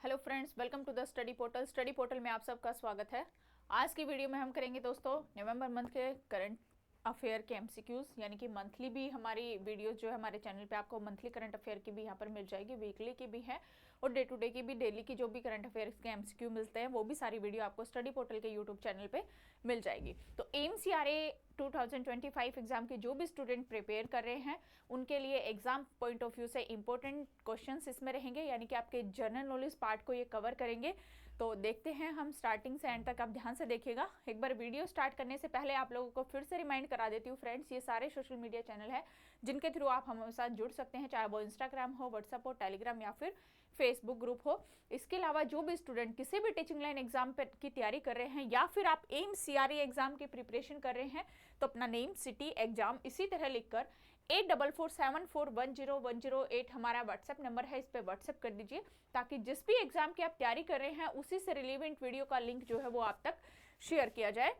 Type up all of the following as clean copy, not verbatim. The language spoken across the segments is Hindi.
Hello friends, welcome to the study portal. Study portal में आप सबका स्वागत है। आज की वीडियो में हम करेंगे दोस्तों नवंबर मंथ के करंट अफेयर के एमसीक्यूज, यानी कि मंथली भी हमारी वीडियोस जो है हमारे चैनल पे आपको मंथली करंट अफेयर की भी यहाँ पर मिल जाएगी, वीकली की भी है और डे टू डे की भी। डेली की जो भी करंट अफेयर्स के एमसीक्यू मिलते हैं वो भी सारी वीडियो आपको स्टडी पोर्टल के यूट्यूब चैनल पे मिल जाएगी। तो एमसीआरए 2025 एग्जाम के जो भी स्टूडेंट प्रिपेयर कर रहे हैं उनके लिए एग्जाम पॉइंट ऑफ व्यू से इंपॉर्टेंट क्वेश्चंस इसमें रहेंगे, यानी कि आपके जनरल नॉलेज पार्ट को ये कवर करेंगे। तो देखते हैं हम स्टार्टिंग से एंड तक, आप ध्यान से देखिएगा। एक बार वीडियो स्टार्ट करने से पहले आप लोगों को फिर से रिमाइंड करा देती हूँ फ्रेंड्स, ये सारे सोशल मीडिया चैनल है जिनके थ्रू आप हमारे साथ जुड़ सकते हैं, चाहे वो इंस्टाग्राम हो, व्हाट्सएप हो, टेलीग्राम या फिर फेसबुक ग्रुप हो। इसके अलावा जो भी स्टूडेंट किसी भी टीचिंग लाइन एग्जाम की तैयारी कर रहे हैं या फिर आप एमसीआरए एग्जाम की प्रिपरेशन कर रहे हैं तो अपना नेम, सिटी, एग्जाम इसी तरह लिखकर 8447410108 हमारा व्हाट्सएप नंबर है, इस पे व्हाट्सएप कर दीजिए ताकि जिस भी एग्जाम की आप तैयारी कर रहे हैं उसी से रिलेवेंट वीडियो का लिंक जो है वो आप तक शेयर किया जाए।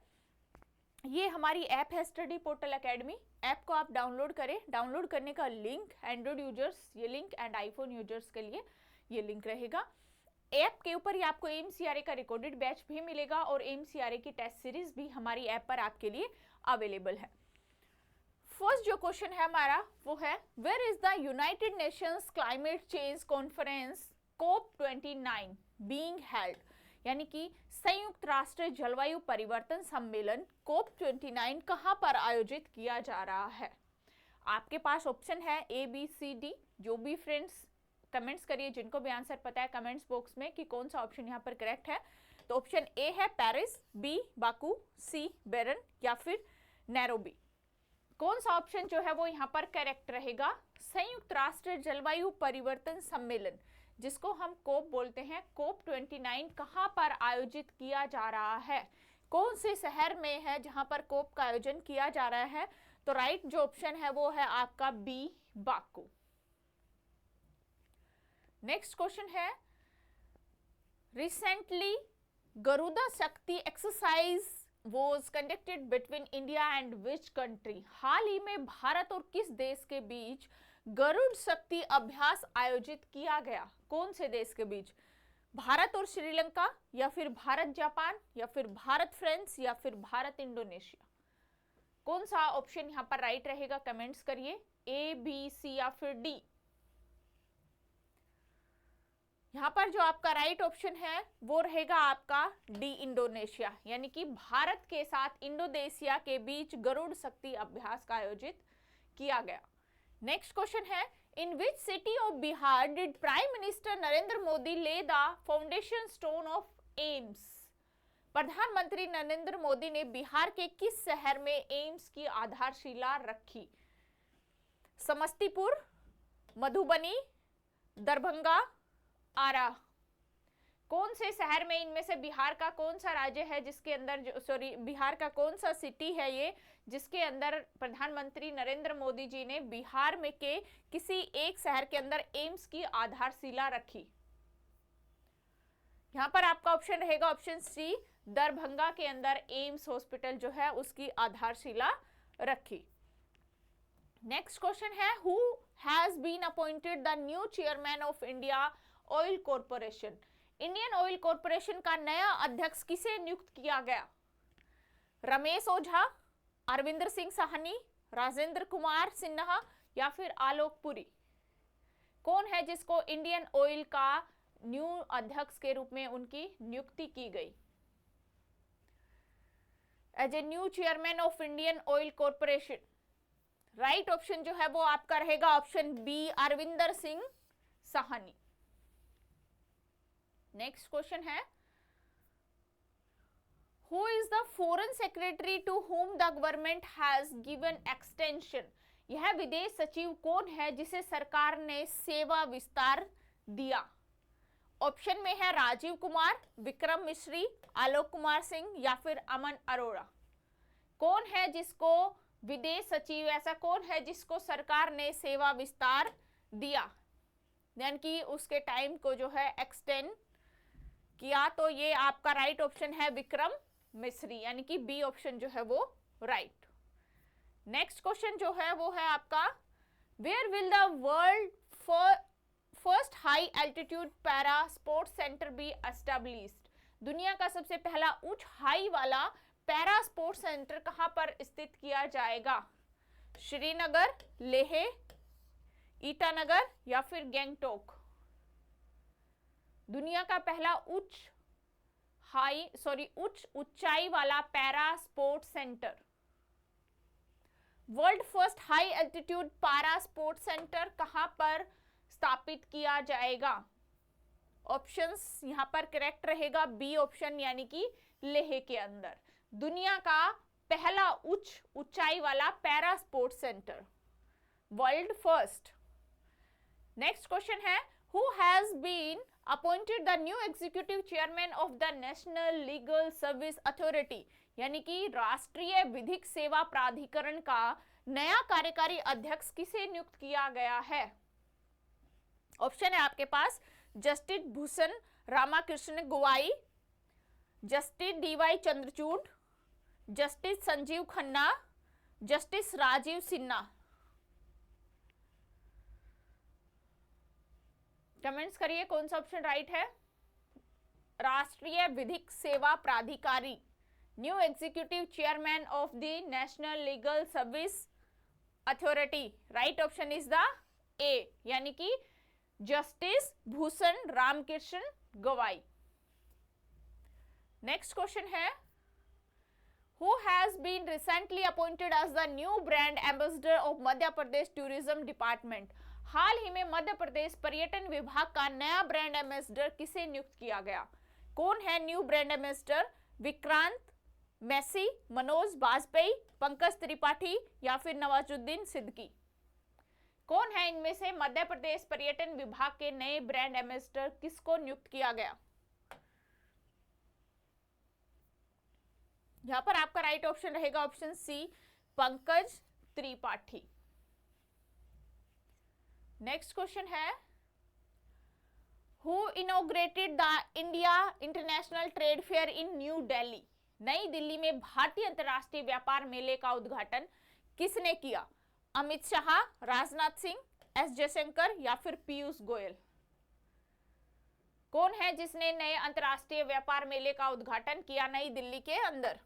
ये हमारी ऐप है स्टडी पोर्टल एकेडमी। ऐप को आप डाउनलोड करें। डाउनलोड करने का लिंक एंड्रॉइड यूजर्स ये लिंक एंड आईफोन यूजर्स के लिए ये लिंक रहेगा। ऐप के ऊपर ही आपको एमसीआरए का रिकॉर्डेड बैच भी मिलेगा और एमसीआरए की टेस्ट सीरीज भी हमारी ऐप पर आपके लिए अवेलेबल है। फर्स्ट जो क्वेश्चन है हमारा वो है, where is the United Nations climate change conference COP29 being held, यानी कि संयुक्त राष्ट्र जलवायु परिवर्तन सम्मेलन COP29 कहां पर आयोजित किया जा रहा है। आपके पास ऑप्शन है ए, बी, सी, डी। जो भी फ्रेंड्स कमेंट्स करिए जिनको भी आंसर पता है कमेंट्स बॉक्स में कि कौन सा ऑप्शन यहाँ पर करेक्ट है। तो ऑप्शन ए है पेरिस, बी बाकू, सी बेरन या फिर नैरोबी। कौन सा ऑप्शन जो है वो यहाँ पर करेक्ट रहेगा? संयुक्त राष्ट्र जलवायु परिवर्तन सम्मेलन जिसको हम कोप बोलते हैं, COP29 कहां पर आयोजित किया जा रहा है, कौन से शहर में है जहां पर कोप का आयोजन किया जा रहा है? तो राइट जो ऑप्शन है वो है आपका बी, बाकू। नेक्स्ट क्वेश्चन है, रिसेंटली गरुड़ा शक्ति exercise was conducted between India and which country? हाल ही में भारत और किस देश के बीच गरुड़ शक्ति अभ्यास आयोजित किया गया? कौन से देश के बीच? भारत और श्रीलंका या फिर भारत जापान या फिर भारत फ्रांस या फिर भारत इंडोनेशिया? कौन सा ऑप्शन यहाँ पर राइट रहेगा? कमेंट्स करिए, ए, बी, सी या फिर डी। यहाँ पर जो आपका राइट ऑप्शन है वो रहेगा आपका डी, इंडोनेशिया, यानी कि भारत के साथ इंडोनेशिया के बीच गरुड़ शक्ति अभ्यास का आयोजित किया गया। नेक्स्ट क्वेश्चन है, in which city of Bihar did prime minister Narendra Modi lay the foundation stone of AIIMS? प्रधानमंत्री नरेंद्र मोदी ने बिहार के किस शहर में एम्स की आधारशिला रखी? समस्तीपुर, मधुबनी, दरभंगा, आरा। कौन से शहर में इनमें से बिहार का कौन सा राज्य है जिसके अंदर बिहार का कौन सा सिटी है ये जिसके अंदर प्रधानमंत्री नरेंद्र मोदी जी ने बिहार में के किसी एक शहर के अंदर एम्स की आधारशिला रखी? यहां पर आपका ऑप्शन रहेगा ऑप्शन सी, दरभंगा के अंदर एम्स हॉस्पिटल जो है उसकी आधारशिला रखी। नेक्स्ट क्वेश्चन है, who has been appointed the new chairman of India oil corporation? Indian oil corporation का नया अध्यक्ष किसे नियुक्त किया गया? रमेश ओझा, अरविंदर सिंह साहनी, राजेंद्र कुमार सिन्हा या फिर आलोक पुरी? कौन है जिसको इंडियन ऑयल का न्यू अध्यक्ष के रूप में उनकी नियुक्ति की गई? As a new chairman of Indian oil Corporation right option जो है वो आपका रहेगा option B, Arvinder Singh Sahni. Next question है, who is the foreign secretary to whom the government has given extension? यह विदेश सचिव कौन है जिसे सरकार ने सेवा विस्तार दिया? ऑप्शन में है राजीव कुमार, विक्रम मिश्री, आलोक कुमार सिंह या फिर अमन अरोड़ा। कौन है जिसको विदेश सचिव, ऐसा कौन है जिसको सरकार ने सेवा विस्तार दिया, यानी कि उसके टाइम को जो है एक्सटेंड किया? तो ये आपका राइट ऑप्शन है विक्रम मिश्री, यानी कि बी ऑप्शन जो है वो राइट। नेक्स्ट क्वेश्चन जो है वो है आपका, where will the world first high altitude para sports centre be established? दुनिया का सबसे पहला उच्च हाई वाला पैरा स्पोर्ट्स सेंटर कहां पर स्थित किया जाएगा? श्रीनगर, लेह, ईटानगर या फिर गैंगटोक? दुनिया का पहला उच्च ऊंचाई वाला para sports centre, world first high altitude para sports centre कहां पर स्थापित किया जाएगा? ऑप्शंस यहां पर करेक्ट रहेगा बी ऑप्शन, यानी कि लेह के अंदर। दुनिया का पहला उच्च ऊंचाई वाला para sports centre, world first. Next question है, who has been appointed the new executive chairman of the national legal service Authority? यानी कि राष्ट्रीय विधिक सेवा प्राधिकरण का नया कार्यकारी अध्यक्ष किसे नियुक्त किया गया है? ऑप्शन है आपके पास justice Bhushan Ramakrishna Gogoi, justice DY Chandrachud, justice Sanjiv Khanna, justice Rajiv Sinha. Comments करिए कौन सा ऑप्शन राइट है। राष्ट्रीय विधिक सेवा प्राधिकारी, new executive chairman of the national legal service authority, right option is the A, यानी कि justice Bhushan Ramakrishna Gogoi. Next question है, who has been recently appointed as the new brand ambassador of Madhya Pradesh tourism department? हाल ही में मध्य प्रदेश पर्यटन विभाग का नया ब्रांड एम्बेसडर किसे नियुक्त किया गया? कौन है new brand ambassador? Vikrant Massey, Manoj Bajpayee, Pankaj Tripathi या फिर नवाजुद्दीन सिद्दीकी? कौन है इनमें से मध्य प्रदेश पर्यटन विभाग के नए ब्रांड एम्बेसडर? किसको नियुक्त किया गया? यहां पर आपका राइट ऑप्शन रहेगा option C, Pankaj Tripathi. Next question है, who inaugurated the India International Trade Fair in New Delhi? Nai Delhi में भारतीय अंतर्राष्ट्रीय व्यापार मेले का उद्घाटन किसने किया? अमित शाह, राजनाथ सिंह, एस जयशंकर या फिर पीयूष गोयल? कौन है जिसने नए अंतर्राष्ट्रीय व्यापार मेले का उद्घाटन किया नई दिल्ली के अंदर?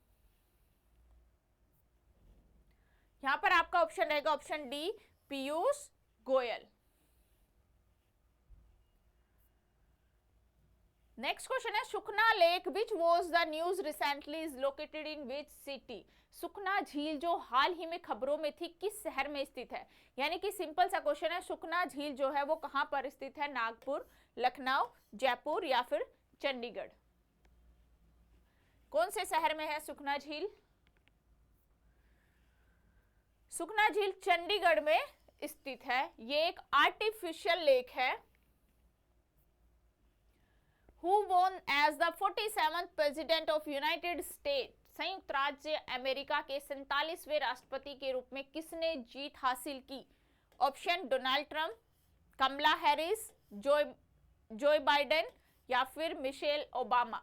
यहां पर आपका ऑप्शन रहेगा option D, Piyush Goyal. Next question है, Sukhna lake which was the news recently is located in which city? Sukhna झील जो हाल ही में खबरों में थी किस शहर में स्थित है? यानी कि सिंपल सा क्वेश्चन है, सुखना झील जो है वो कहां पर स्थित है? नागपुर, लखनऊ, जयपुर या फिर चंडीगढ़? कौन से शहर में है सुखना झील? सुखना झील चंडीगढ़ में स्थित है। ये एक आर्टिफिशियल लेक है। Who won as the 47th president of United States? संयुक्त राज्य अमेरिका के 47वें राष्ट्रपति के रूप में किसने जीत हासिल की? ऑप्शन डोनाल्ड ट्रंप, कमला हैरिस, जो बाइडेन या फिर मिशेल ओबामा?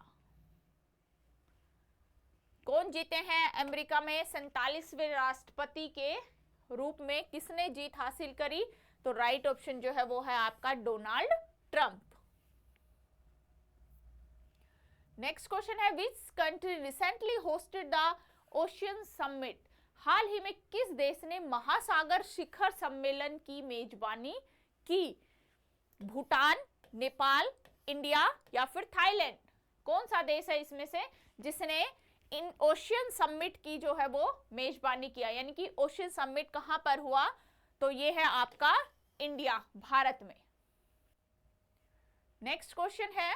कौन जीते हैं अमेरिका में 47वें राष्ट्रपति के रूप में? किसने जीत हासिल करी? तो राइट ऑप्शन जो है वो है आपका डोनाल्ड ट्रंप। नेक्स्ट क्वेश्चन है, which country recently hosted the ocean summit? हाल ही में किस देश ने महासागर शिखर सम्मेलन की मेजबानी की? भूटान, नेपाल, इंडिया या फिर थाईलैंड? कौन सा देश है इसमें से जिसने इन ओशियन समिट की जो है वो मेजबानी किया? यानी कि ओशियन समिट कहां पर हुआ? तो ये है आपका इंडिया, भारत में। नेक्स्ट क्वेश्चन है,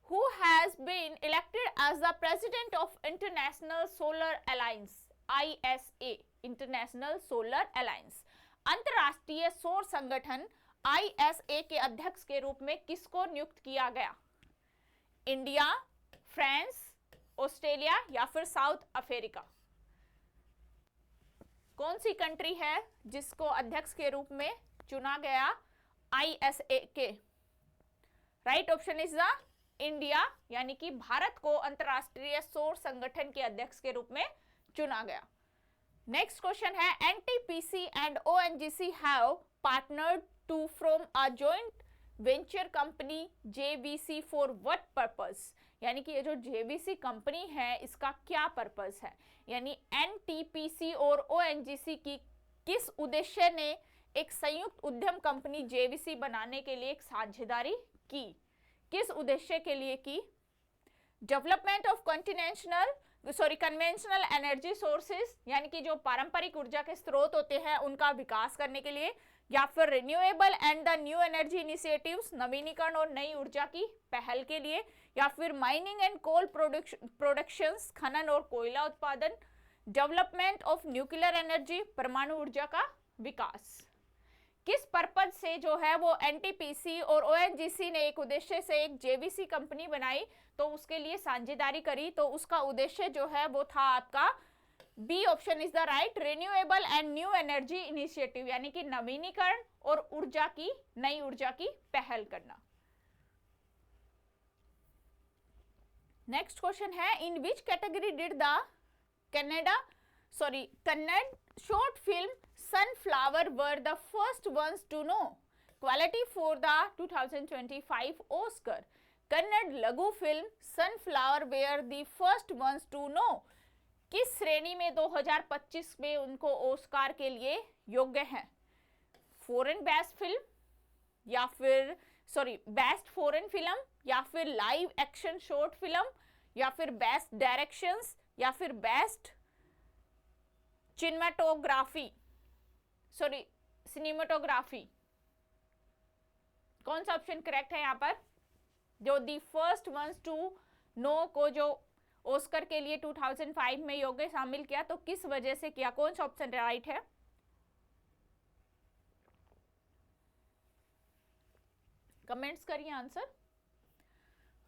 who has been elected as the president of International Solar Alliance ISA? International Solar Alliance, अंतरराष्ट्रीय सौर संगठन ISA के अध्यक्ष के रूप में किसको नियुक्त किया गया? इंडिया, फ्रांस, ऑस्ट्रेलिया या फिर साउथ अफ्रीका? कौन सी कंट्री है जिसको अध्यक्ष के रूप में चुना गया ISA के? Right option is the India, यानी कि भारत को अंतरराष्ट्रीय सौर संगठन के अध्यक्ष के रूप में चुना गया। नेक्स्ट क्वेश्चन है, NTPC and ONGC have partnered to form a joint venture company JVC for what purpose, यानी कि ये जो जेवीसी कंपनी है इसका क्या पर्पस है, यानी एनटीपीसी और ओएनजीसी की किस उद्देश्य ने एक संयुक्त उद्यम कंपनी जेवीसी बनाने के लिए एक साझेदारी की, किस उद्देश्य के लिए की? Development of conventional energy sources, यानी कि जो पारंपरिक ऊर्जा के स्रोत होते हैं उनका विकास करने के लिए, या फिर renewable and the new energy initiatives, नवीनीकरण और नई ऊर्जा की पहल के लिए, या फिर माइनिंग एंड कोल प्रोडक्शंस, खनन और कोयला उत्पादन, डेवलपमेंट ऑफ न्यूक्लियर एनर्जी, परमाणु ऊर्जा का विकास। किस पर्पज से जो है वो एनटीपीसी और ओएनजीसी ने एक उद्देश्य से एक जेवीसी कंपनी बनाई, तो उसके लिए साझेदारी करी, तो उसका उद्देश्य जो है वो था आपका B option is the right, renewable and new energy initiative, यानी कि नवीनीकरण और ऊर्जा की नई ऊर्जा की पहल करना। नेक्स्ट क्वेश्चन है, in which category did the Kannada short film Sunflower were the first ones to know quality for the 2025 Oscar? Kannada लघु film Sunflower were the first ones to know किस श्रेणी में 2025 में उनको ऑस्कार के लिए योग्य हैं? फॉरेन बेस्ट फिल्म, या फिर बेस्ट फॉरेन फिल्म, या फिर लाइव एक्शन शॉर्ट फिल्म, या फिर बेस्ट डायरेक्शंस, या फिर बेस्ट सिनेमेटोग्राफी। कौन सा ऑप्शन करेक्ट है यहाँ पर? जो the first ones to know को जो ऑस्कर के लिए 2005 में योग्य शामिल किया, तो किस वजह से किया? कौन सा ऑप्शन राइट है? कमेंट्स करिए आंसर।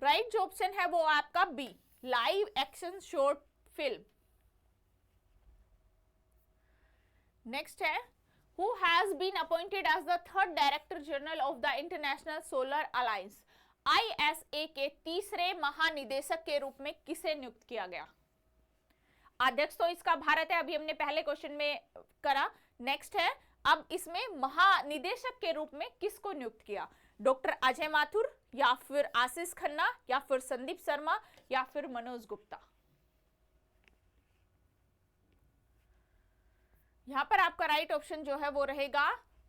राइट जो ऑप्शन है वो आपका B, live action short film. Next है, who has been appointed as the third director general of the International Solar Alliance? ISA के तीसरे महानिदेशक के रूप में किसे नियुक्त किया गया? अध्यक्ष तो इसका भारत है, अभी हमने पहले क्वेश्चन में करा। नेक्स्ट है, अब इसमें महानिदेशक के रूप में किसको नियुक्त किया? डॉक्टर अजय माथुर, या फिर आशीष खन्ना, या फिर संदीप शर्मा, या फिर मनोज गुप्ता? यहां पर आपका राइट ऑप्शन जो है वो रहेगा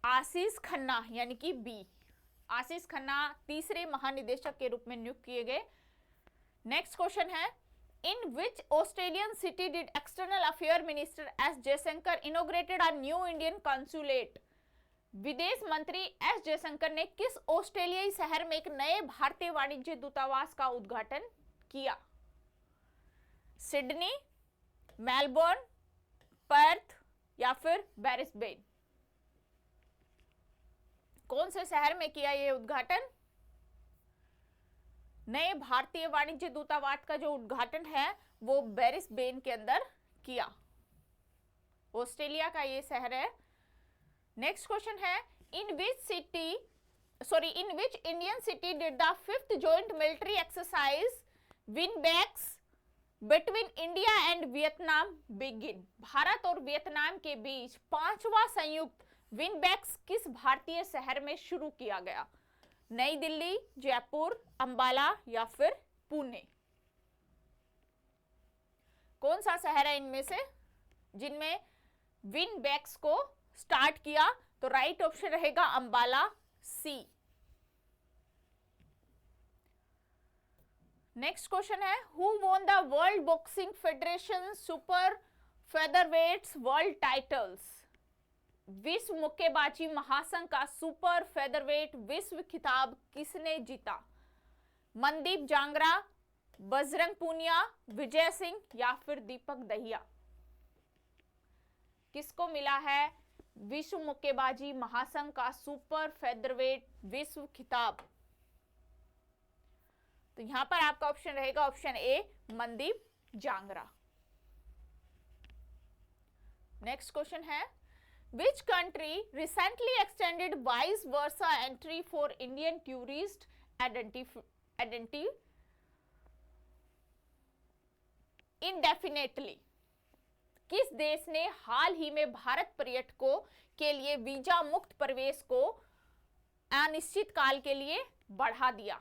आशीष खन्ना, यानी कि बी। आशीष खन्ना तीसरे महानिदेशक के रूप में नियुक्त किए गए। नेक्स्ट क्वेश्चन है, in which Australian city did external affair minister S Jaishankar inaugurated a new Indian consulate? विदेश मंत्री एस जयशंकर ने किस ऑस्ट्रेलियाई शहर में एक नए भारतीय वाणिज्य दूतावास का उद्घाटन किया? सिडनी, मेलबोर्न, पर्थ, या फिर ब्रिस्बेन? कौन से शहर में किया ये उद्घाटन? नए भारतीय वाणिज्य दूतावास का जो उद्घाटन है वो ब्रिस्बेन के अंदर किया। ऑस्ट्रेलिया का ये शहर है। नेक्स्ट क्वेश्चन है, in which Indian city did the 5th joint military exercise VINBAX between India and Vietnam begin? भारत और वियतनाम के बीच 5वां संयुक्त विनबैक्स किस भारतीय शहर में शुरू किया गया? नई दिल्ली, जयपुर, अंबाला, या फिर पुणे? कौन सा शहर है इनमें से जिनमें विनबैक्स को स्टार्ट किया? तो राइट ऑप्शन रहेगा अंबाला, सी। नेक्स्ट क्वेश्चन है, who won the World Boxing Federation super featherweights world titles? विश्व मुक्केबाजी महासंघ का सुपर फेदरवेट विश्व खिताब किसने जीता? मनदीप जांगरा, बजरंग पूनिया, विजय सिंह, या फिर दीपक दहिया? किसको मिला है विश्व मुक्केबाजी महासंघ का सुपर फेदरवेट विश्व खिताब? तो यहां पर आपका ऑप्शन रहेगा option A, Mandeep Jangra. Next question है, which country recently extended vice versa entry for Indian tourist indefinitely? किस देश ने हाल ही में भारत पर्यटकों के लिए वीजा मुक्त प्रवेश को अनिश्चित काल के लिए बढ़ा दिया?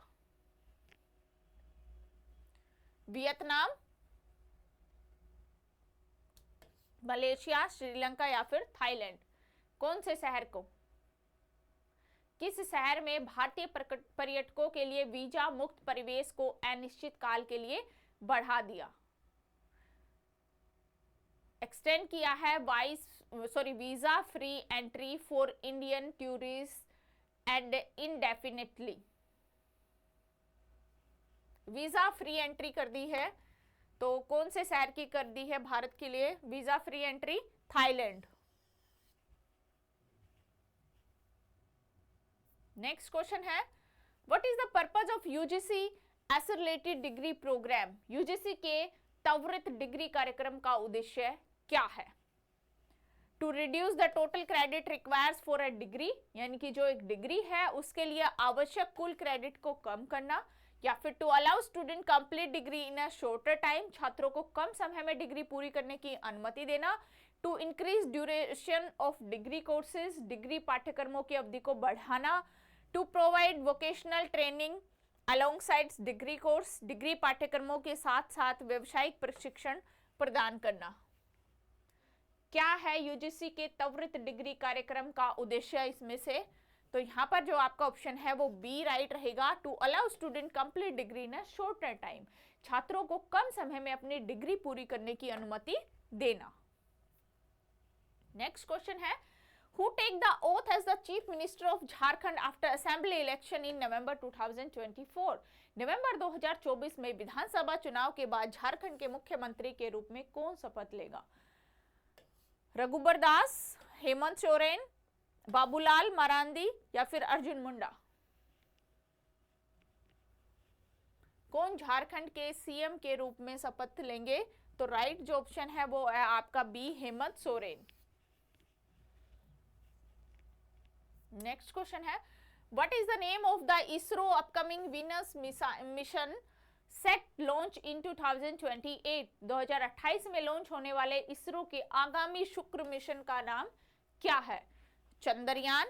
वियतनाम, मलेशिया, श्रीलंका या फिर थाईलैंड? कौन से शहर को? किस शहर में भारतीय पर्यटकों के लिए वीजा मुक्त परिवेश को अनिश्चित काल के लिए बढ़ा दिया, एक्सटेंड किया है? Visa free entry for Indian tourist and इंडेफिनिटली। Visa free entry कर दी है, तो कौन से शहर की कर दी है भारत के लिए visa free entry? Thailand. Next question है, what is the purpose of UGC accelerated degree program? UGC के त्वरित डिग्री कार्यक्रम का उद्देश्य क्या है? To reduce the total credit requires for a degree, यानी कि जो एक डिग्री है उसके लिए आवश्यक कुल क्रेडिट को कम करना, या फिर to allow student complete degree in a shorter time, छात्रों को कम समय में डिग्री पूरी करने की अनुमति देना, to increase duration of degree courses, degree पाठ्यक्रमों की अवधि को बढ़ाना, to provide vocational training alongside degree course, degree पाठ्यक्रमों के साथ साथ व्यवसायिक प्रशिक्षण प्रदान करना। क्या है यूजीसी के त्वरित डिग्री कार्यक्रम का उद्देश्य इसमें से? तो यहाँ पर जो आपका ऑप्शन है वो बी राइट रहेगा, to allow student complete degree in shorter time, छात्रों को कम समय में अपनी डिग्री पूरी करने की अनुमति देना। नेक्स्ट क्वेश्चन है, who take the oath as the chief minister of Jharkhand after assembly election in November 2024? नवंबर 2024 में विधानसभा चुनाव के बाद झारखंड के मुख्यमंत्री के रूप में कौन शपथ लेगा? रघुबर दास, हेमंत सोरेन, बाबूलाल मरांडी या फिर अर्जुन मुंडा? कौन झारखंड के सीएम के रूप में शपथ लेंगे? तो राइट जो ऑप्शन है वो है आपका B, Hemant Soren. Next question है, what is the name of the ISRO upcoming Venus mission set launch in 2028? 2028 में लॉन्च होने वाले इसरो के आगामी शुक्र मिशन का नाम क्या है? चंद्रयान,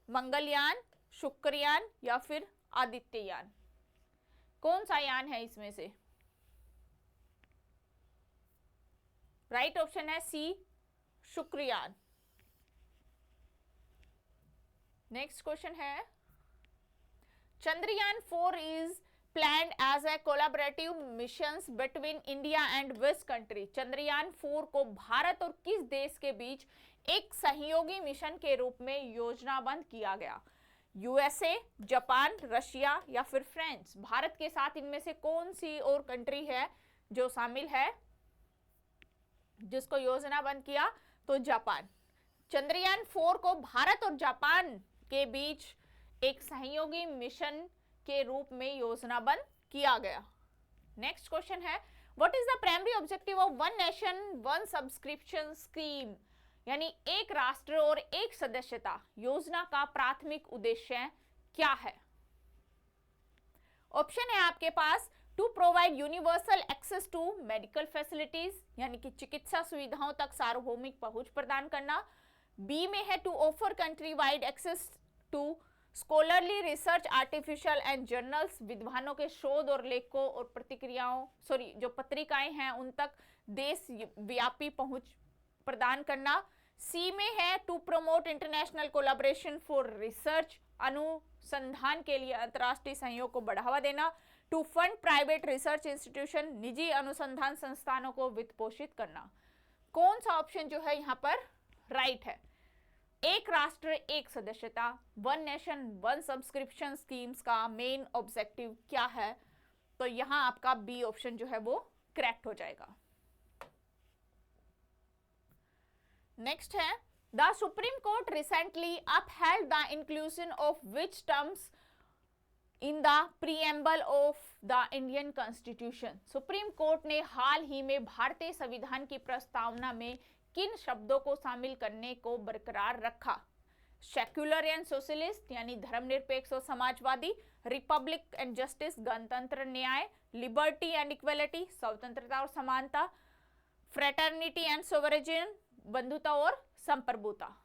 मंगलयान, शुक्रयान या फिर आदित्ययान? कौन सा यान है इसमें से? राइट ऑप्शन है सी, शुक्रयान। नेक्स्ट क्वेश्चन है, Chandrayaan 4 is planned as a collaborative missions between India and West country. Chandrayaan 4 को भारत और किस देश के बीच एक सहयोगी मिशन के रूप में योजनाबद्ध किया गया? यूएसए, जापान, रशिया या फिर फ्रांस? भारत के साथ इनमें से कौन सी और कंट्री है जो शामिल है जिसको योजनाबद्ध किया? तो जापान। चंद्रयान 4 को भारत और जापान के बीच एक सहयोगी मिशन के रूप में योजनाबद्ध किया गया। नेक्स्ट क्वेश्चन है, what is the primary objective of one nation one subscription scheme? यानी एक राष्ट्र और एक सदस्यता योजना का प्राथमिक उद्देश्य क्या है? ऑप्शन है आपके पास, to provide universal access to medical facilities, यानी कि चिकित्सा सुविधाओं तक सार्वभौमिक पहुंच प्रदान करना। बी में है to offer country wide access to scholarly research artificial and journals, विद्वानों के शोध और लेखों और जो पत्रिकाएं हैं उन तक देश व्यापी पहुंच प्रदान करना। सी में है to promote international collaboration for research, अनुसंधान के लिए अंतर्राष्ट्रीय सहयोग को बढ़ावा देना। To fund private research institution, निजी अनुसंधान संस्थानों को वित्त पोषित करना। कौन सा ऑप्शन जो है यहाँ पर राइट है? एक राष्ट्र एक सदस्यता, one nation one subscription schemes का मेन ऑब्जेक्टिव क्या है? तो यहां आपका बी ऑप्शन जो है वो करेक्ट हो जाएगा। नेक्स्ट है, the supreme court recently upheld the inclusion of which terms in the preamble of the Indian constitution? Supreme court ने हाल ही में भारतीय संविधान की प्रस्तावना में किन शब्दों को शामिल करने को बरकरार रखा? सेक्युलर एंड सोशलिस्ट, यानी धर्मनिरपेक्ष और समाजवादी, रिपब्लिक एंड जस्टिस, गणतंत्र न्याय, लिबर्टी एंड इक्वलिटी, स्वतंत्रता और समानता, फ्रेटर्निटी एंड सोवरेजन, बंधुता और संप्रभुता।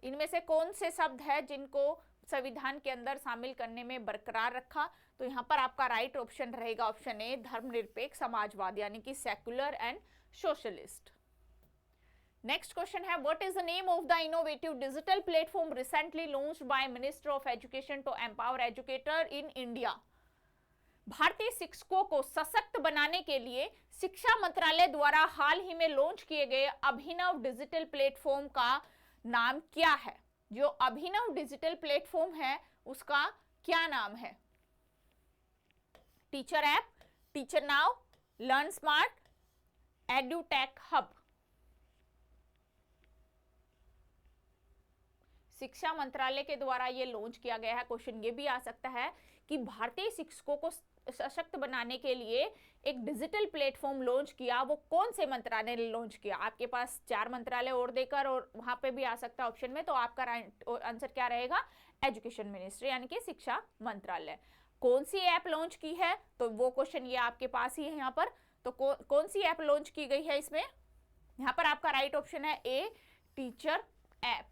इनमें से कौन से शब्द है जिनको संविधान के अंदर शामिल करने में बरकरार रखा? तो यहाँ पर आपका राइट ऑप्शन रहेगा ऑप्शन ए, धर्मनिरपेक्ष समाजवाद, यानी कि secular and socialist. Next question है, what is the name of the innovative digital platform recently launched by minister of education to empower educator in India? भारतीय शिक्षकों को सशक्त बनाने के लिए शिक्षा मंत्रालय द्वारा हाल ही में लॉन्च किए गए अभिनव डिजिटल प्लेटफॉर्म का नाम क्या है? जो अभिनव डिजिटल प्लेटफॉर्म है उसका क्या नाम है? Teacher app, teacher now, learn smart, edutech hub. शिक्षा मंत्रालय के द्वारा ये लॉन्च किया गया है। क्वेश्चन ये भी आ सकता है कि भारतीय शिक्षकों को सशक्त बनाने के लिए एक डिजिटल प्लेटफॉर्म लॉन्च किया, वो कौन से मंत्रालय ने लॉन्च किया? आपके पास 4 मंत्रालय और देकर और वहां पे भी आ सकता है ऑप्शन में, तो आपका आंसर क्या रहेगा? एजुकेशन मिनिस्ट्री, यानी कि शिक्षा मंत्रालय। कौन सी ऐप लॉन्च की है? तो वो क्वेश्चन ये आपके पास ही है यहाँ पर। तो कौन सी ऐप लॉन्च की गई है इसमें? यहाँ पर आपका राइट ऑप्शन है ए, टीचर ऐप।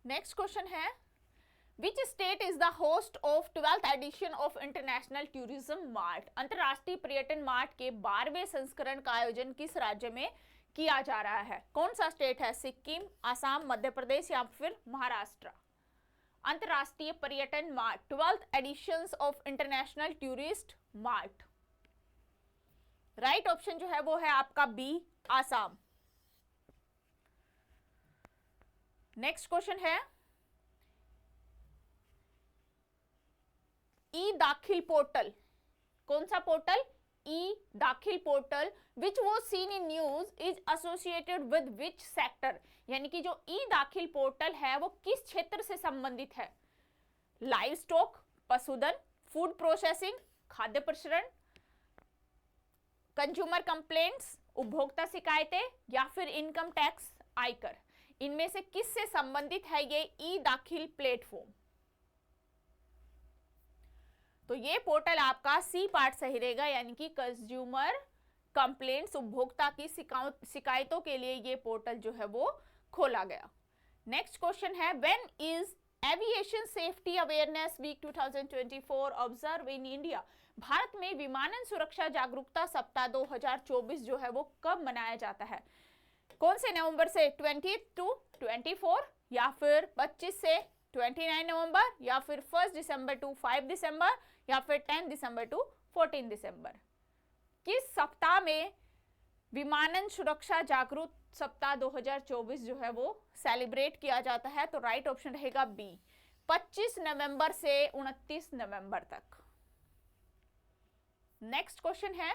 नेक्स्ट क्वेश्चन है, Which state is the host of 12th edition of International Tourism Mart? अंतरराष्ट्रीय पर्यटन मार्ट के 12वें संस्करण का आयोजन किस राज्य में किया जा रहा है? कौन सा स्टेट है? सिक्किम, असम, मध्य प्रदेश या फिर महाराष्ट्र? अंतरराष्ट्रीय पर्यटन mart 12th editions of International Tourist Mart। Right option जो है वो है आपका बी, असम। नेक्स्ट क्वेश्चन है, ई दाखिल पोर्टल, कौन सा पोर्टल? ई दाखिल portal which was seen in news is associated with which sector? यानी कि जो ई दाखिल पोर्टल है वो किस क्षेत्र से संबंधित है? लाइव स्टॉक, पशुधन, फूड प्रोसेसिंग, खाद्य प्रसंस्करण, कंज्यूमर कंप्लेंट्स, उपभोक्ता शिकायतें या फिर इनकम टैक्स, आयकर? इनमें से किससे संबंधित है ये ई दाखिल प्लेटफॉर्म? तो ये पोर्टल आपका सी पार्ट सही रहेगा, यानी कि कंज्यूमर कंप्लेंट्स, उपभोक्ता की शिकायतों के लिए ये पोर्टल जो है वो खोला गया। नेक्स्ट क्वेश्चन है, when is aviation safety awareness week 2024 observe in India? भारत में विमानन सुरक्षा जागरूकता सप्ताह 2024 जो है वो कब मनाया जाता है? कौन से नवंबर से? 20 to 24 या फिर 25 से 29 नवंबर या फिर 1 दिसंबर टू 5 दिसंबर या फिर 10 दिसंबर टू 14 दिसंबर? किस सप्ताह में विमानन सुरक्षा जागरूक सप्ताह 2024 जो है वो सेलिब्रेट किया जाता है? तो राइट ऑप्शन रहेगा बी, 25 नवंबर से 29 नवंबर तक। नेक्स्ट क्वेश्चन है,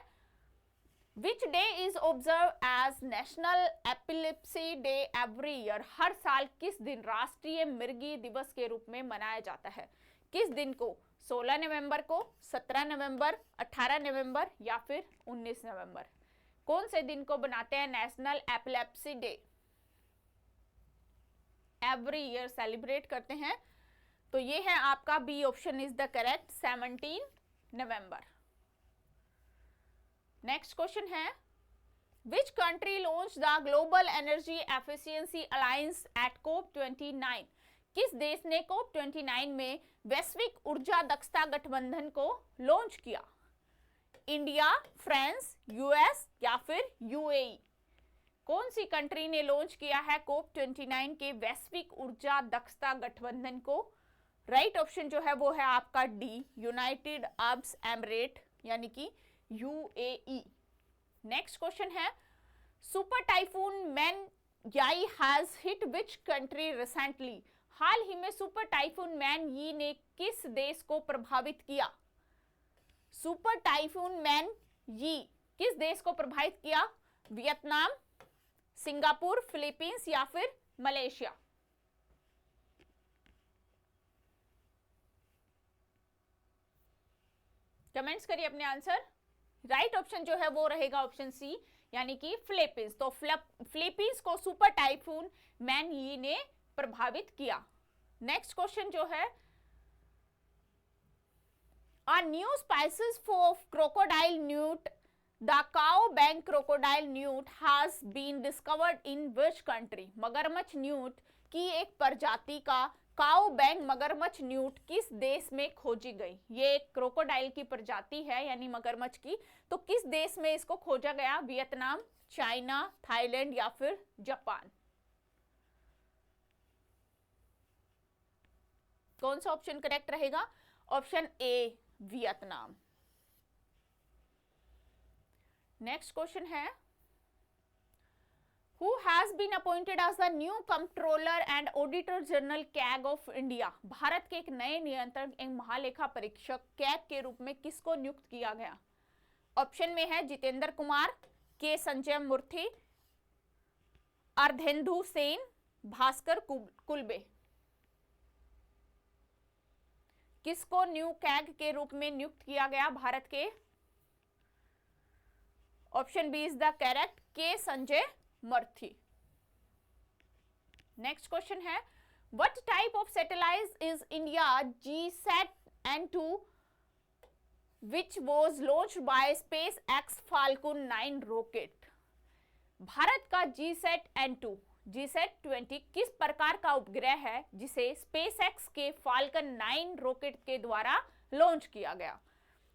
Which day is observed as National Epilepsy Day every year? हर साल किस दिन राष्ट्रीय मृगी दिवस के रूप में मनाया जाता है? किस दिन को? 16 नवंबर को, 17 नवंबर, 18 नवंबर या फिर 19 नवंबर? कौन से दिन को बनाते हैं national epilepsy day? Every year celebrate करते हैं। तो ये है आपका B option is the correct, 17 नवंबर। नेक्स्ट क्वेश्चन है, which country launch the global energy efficiency alliance at COP29? किस देश ने COP29 में वैश्विक ऊर्जा दक्षता गठबंधन को लॉन्च किया? इंडिया, फ्रांस, यूएस या फिर यूएई? कौन सी कंट्री ने लॉन्च किया है COP29 के वैश्विक ऊर्जा दक्षता गठबंधन को? राइट ऑप्शन जो है वो है आपका डी, यूनाइटेड अरब एमिरेट, यानी कि यूएई। नेक्स्ट क्वेश्चन है, super typhoon Man Yi has hit which country recently? हाल ही में सुपर टाइफून मैन यी ने किस देश को प्रभावित किया? सुपर टाइफून मैन यी किस देश को प्रभावित किया? वियतनाम, सिंगापुर, फिलीपींस या फिर मलेशिया? कमेंट्स करिए अपने आंसर। राइट ऑप्शन जो है वो रहेगा ऑप्शन सी, यानी कि फिलीपींस। तो फिलीपींस को सुपर टाइफून मैन यी ने प्रभावित किया। नेक्स्ट क्वेश्चन जो है, A new species of crocodile newt the Cao Bang crocodile newt has been discovered in which country? मगरमच्छ न्यूट की एक प्रजाति का काओ बैंग मगरमच्छ न्यूट किस देश में खोजी गई? ये एक क्रोकोडाइल की प्रजाति है यानी मगरमच्छ की, तो किस देश में इसको खोजा गया? वियतनाम, चाइना, थाईलैंड या फिर जापान? कौन सा ऑप्शन करेक्ट रहेगा? ऑप्शन ए वियतनाम। नेक्स्ट क्वेश्चन है, Who has been appointed as the new Comptroller and Auditor General CAG of India? Bharat के एक नए नियंत्रक एवं महालेखा परीक्षक कैग के रूप में किसको नियुक्त किया गया? ऑप्शन में है जितेंद्र कुमार, के संजय मूर्ति, अर्धेंदु सेन, भास्कर कुलबे। किसको न्यू कैग के रूप में नियुक्त किया गया भारत के? Option B is the correct, K Sanjay Murthy. Next question है, what type of satellite is India GSAT-N2 which was launched by SpaceX Falcon 9 rocket? Bharat का GSAT-N2 GSAT-20 किस प्रकार का उपग्रह है जिसे SpaceX के Falcon 9 रॉकेट के द्वारा लॉन्च किया गया?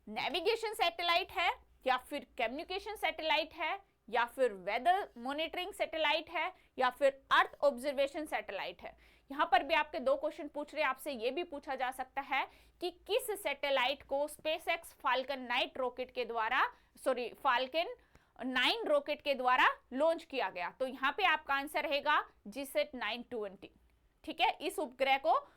नेविगेशन सैटेलाइट है या फिर कम्युनिकेशन सैटेलाइट है या फिर वेदर मॉनिटरिंग सैटेलाइट है या फिर अर्थ ऑब्जर्वेशन सैटेलाइट है? यहाँ पर भी आपके दो क्वेश्चन पूछ रहे हैं, आपसे ये भी पूछा जा सकता है कि किस सैटेलाइट को स्पेसएक्स फाल्कन 9 रॉकेट के द्वारा फाल्कन 9 रॉकेट के द्वारा लॉन्च किया गया? तो यहाँ पे आपका आंसर रहेगा GSAT-920। ठीक है, इस उपग्रह को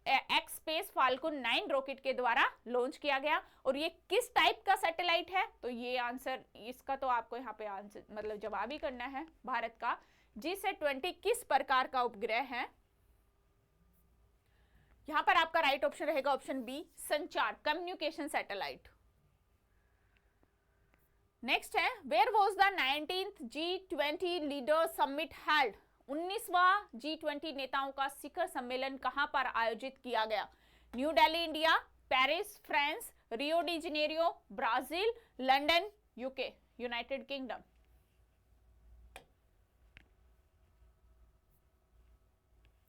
एक्स स्पेस फाल्कन 9 रॉकेट के द्वारा लॉन्च किया गया। और ये किस टाइप का सैटेलाइट है? तो ये आंसर इसका तो आपको यहाँ पे आंसर मतलब जवाब ही करना है। भारत का GSAT-20 किस प्रकार का उपग्रह है? यहां पर आपका राइट ऑप्शन रहेगा ऑप्शन बी, संचार कम्युनिकेशन सैटेलाइट। नेक्स्ट है, where was the 19th G20 leader summit held? 19वां G20 नेताओं का शिखर सम्मेलन कहां पर आयोजित किया गया? New Delhi India, Paris France, Rio de Janeiro Brazil, London UK United kingdom.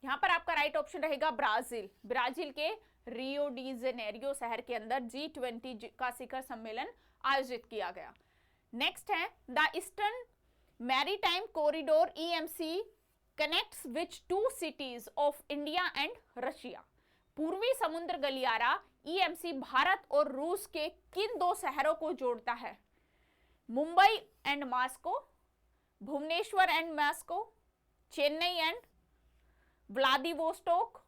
यहां पर आपका राइट ऑप्शन रहेगा ब्राजील। ब्राजील के रियो डी जेनेरियो शहर के अंदर G20 का शिखर सम्मेलन आयोजित किया गया। नेक्स्ट है, the eastern maritime corridor EMC connects which 2 cities of India and Russia? पूर्वी समुद्र गलियारा EMC भारत और रूस के किन दो शहरों को जोड़ता है? Mumbai and Moscow, Bhubaneswar and Moscow, Chennai and Vladivostok,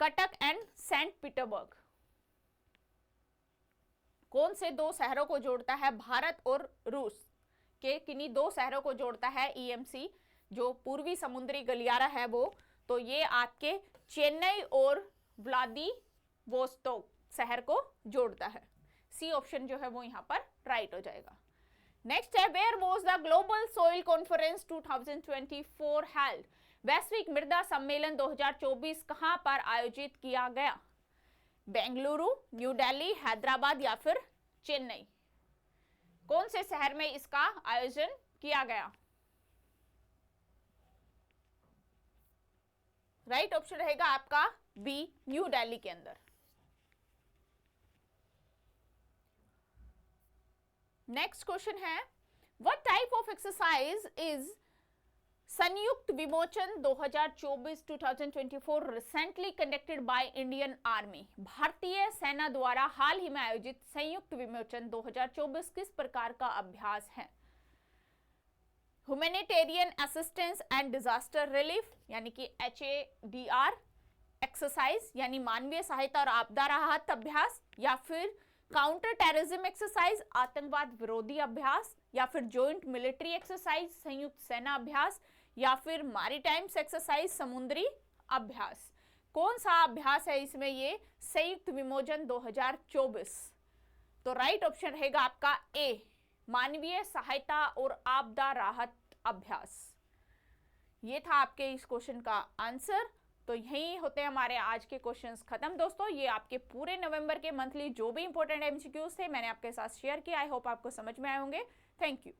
Cuttack and Saint Petersburg. कौन से दो शहरों को जोड़ता है? भारत और रूस के किन्हीं दो शहरों को जोड़ता है EMC, जो पूर्वी समुद्री गलियारा है वो। तो ये आपके चेन्नई और व्लादिवोस्टोक शहर को जोड़ता है। सी ऑप्शन जो है वो यहाँ पर राइट हो जाएगा। नेक्स्ट है, where was the global soil conference 2024 held? वैश्विक मृदा सम्मेलन 2024 कहां पर आयोजित किया गया? बेंगलुरु, न्यू दिल्ली, हैदराबाद या फिर चेन्नई? कौन से शहर में इसका आयोजन किया गया? राइट ऑप्शन रहेगा आपका बी, न्यू दिल्ली के अंदर। नेक्स्ट क्वेश्चन है, what type of exercise is संयुक्त विमोचन 2024 recently conducted by Indian army? भारतीय सेना द्वारा हाल ही में आयोजित संयुक्त विमोचन 2024 किस प्रकार का अभ्यास है? Humanitarian assistance and disaster relief यानी कि HADR एक्सरसाइज यानी मानवीय सहायता और आपदा राहत अभ्यास, या फिर काउंटर टेररिज्म एक्सरसाइज आतंकवाद विरोधी अभ्यास, या फिर जॉइंट मिलिट्री एक्सरसाइज संयुक्त सेना अभ्यास, या फिर मैरीटाइम एक्सरसाइज समुद्री अभ्यास? कौन सा अभ्यास है इसमें? ये संयुक्त विमोचन 2024। तो राइट ऑप्शन रहेगा आपका ए, मानवीय सहायता और आपदा राहत अभ्यास। ये था आपके इस क्वेश्चन का आंसर। तो यही होते हैं हमारे आज के क्वेश्चंस खत्म दोस्तों। ये आपके पूरे नवंबर के मंथली जो भी इंपॉर्टेंट एमसीक्यूज थे मैंने आपके साथ शेयर किया। आई होप आपको समझ में आए होंगे। Thank you.